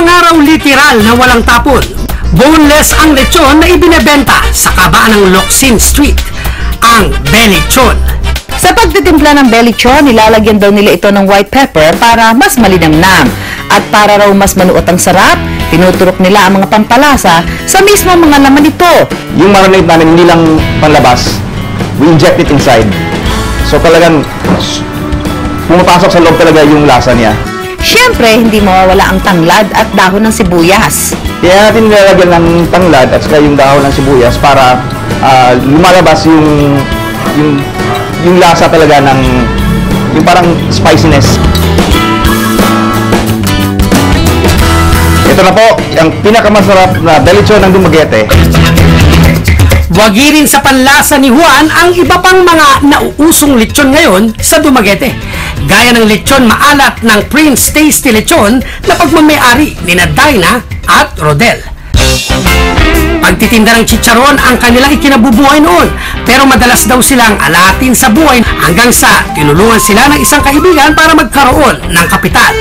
nga raw literal na walang tapon. Boneless ang lechon na ibinebenta sa kabaan ng Locsin Street, ang Belechon. Sa pagtitimpla ng Belechon, nilalagyan daw nila ito ng white pepper para mas malinamnam. At para raw mas manuot ang sarap, tinuturok nila ang mga pampalasa sa mismo mga laman nito. Yung marinade namin hindi lang panlabas, we inject it inside. So talagang pumapasok sa loob talaga yung lasa niya. Siyempre, hindi mawawala ang tanglad at dahon ng sibuyas. Kaya natin nilalagyan ng tanglad at saka yung dahon ng sibuyas para lumalabas yung lasa talaga ng yung parang spiciness. Ito na po, ang pinakamasarap na Belechon ng Dumaguete. Wagi rin sa panlasa ni Juan ang iba pang mga nauusong lechon ngayon sa Dumaguete. Gaya ng lechon maalat ng Prince Tasty Lechon na pagmamayari ni Dinah at Rodel. Pagtitinda ng chicharon ang kanilang ikinabubuhay noon, pero madalas daw silang alatin sa buhay hanggang sa tinulungan sila ng isang kaibigan para magkaroon ng kapital.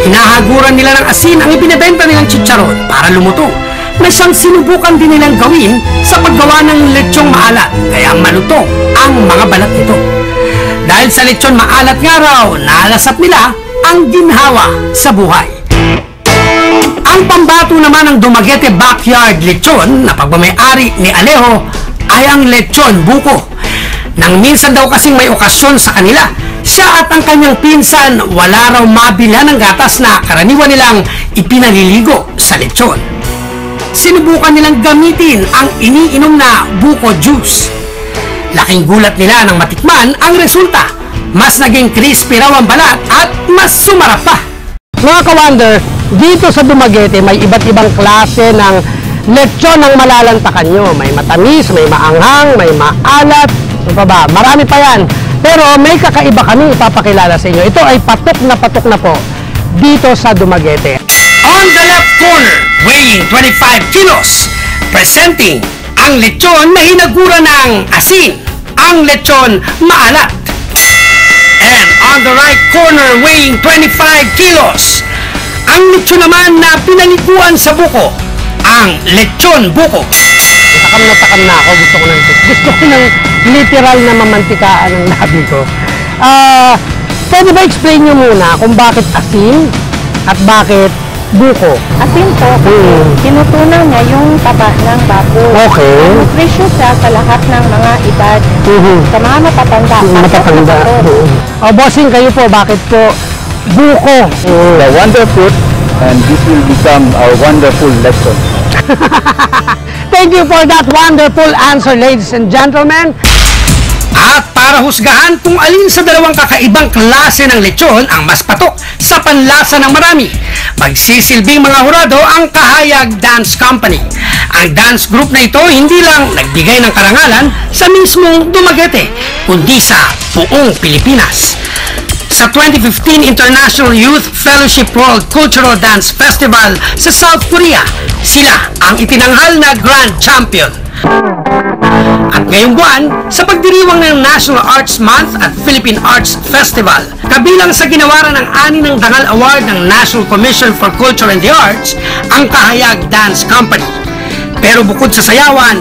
Hinahaguran nila ng asin ang ibinebenta nilang chicharon para lumutong, na siyang sinubukan din nilang gawin sa paggawa ng lechong maalat, kaya malutong ang mga balat nito. Dahil sa lechon maalat nga raw, nalasap nila ang ginhawa sa buhay. Ang pambato naman ng Dumaguete Backyard Lechon na pagmamayari ni Alejo ay ang lechon buko. Nang minsan daw kasing may okasyon sa kanila, siya at ang kanyang pinsan wala raw mabila ng gatas na karaniwan nilang ipinaliligo sa lechon. Sinubukan nilang gamitin ang iniinom na buko juice. Laking gulat nila nang matikman ang resulta. Mas naging crispy raw ang balat at mas sumarap pa. Mga ka-wonder, dito sa Dumaguete may iba't ibang klase ng lechon ang malalantakan nyo. May matamis, may maanghang, may maalat, ano pa ba? Marami pa yan. Pero may kakaiba kami ipapakilala sa inyo. Ito ay patok na po dito sa Dumaguete. On the left corner, weighing 25 kilos, presenting ang lechon na hinagura ng asin, ang lechon maalat. And on the right corner, weighing 25 kilos, ang lechon naman na pinaliguan sa buko, ang lechon buko. Takam na ako. Gusto ko ng literal na mamantikaan ng labi ko. Pwede ba explain nyo muna kung bakit asin at bakit buko? Asin po, tinutunaw niya yung taba ng baboy. Okay. Nutritious siya sa lahat ng mga edad. Sa mga matatanda. Bossing, kayo po, bakit po buko? The wonder fruit, and this will become our wonderful lechon. Thank you for that wonderful answer, ladies and gentlemen. At para husgahan kung alin sa dalawang kakaibang klase ng lechon ang mas patok sa panlasa ng marami, magsisilbing mga hurado ang Kahayag Dance Company. Ang dance group na ito hindi lang nagbigay ng karangalan sa mismong Dumaguete, kundi sa buong Pilipinas. Sa 2015 International Youth Fellowship World Cultural Dance Festival sa South Korea, sila ang itinanghal na Grand Champion. At ngayong buwan, sa pagdiriwang ng National Arts Month at Philippine Arts Festival, kabilang sa ginawaran ng 6 ng Dangal Award ng National Commission for Culture and the Arts, ang Kahayag Dance Company. Pero bukod sa sayawan,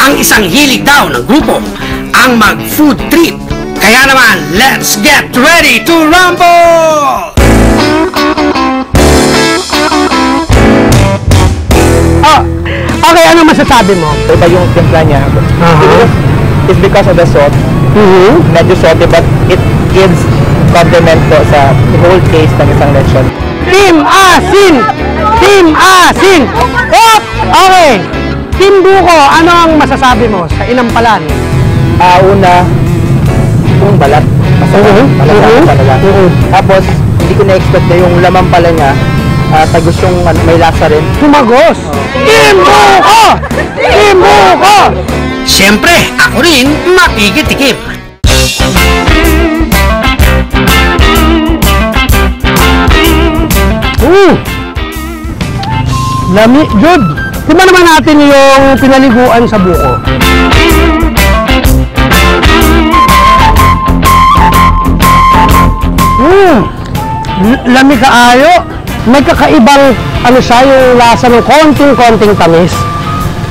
ang isang hilig daw ng grupo, ang mag-food trip. Kaya naman, let's get ready to rumble! Okay, ano masasabi mo? Iba yung timpla niya. It's because of the salt. Medyo salty, but it gives compliment po sa whole taste ng isang lechon. Team Asin! Team Asin! Hop! Okay! Team Buko, ano ang masasabi mo sa inampalan? Una, yung balat. Masarap talaga. Tapos, hindi ko na-expect na yung laman pala niya, tagos yung may lasa rin. Tumagos! Team Buko! Team Buko! Siyempre, ako rin makikitikim. Lami, good! Diba naman natin yung pinaliguan sa buko? Lami kaayo. may kakaibang, ano siya, yung lasa ng konting-konting tamis.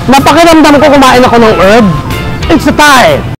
Napakiramdam ko kumain ako ng herb. It's a time!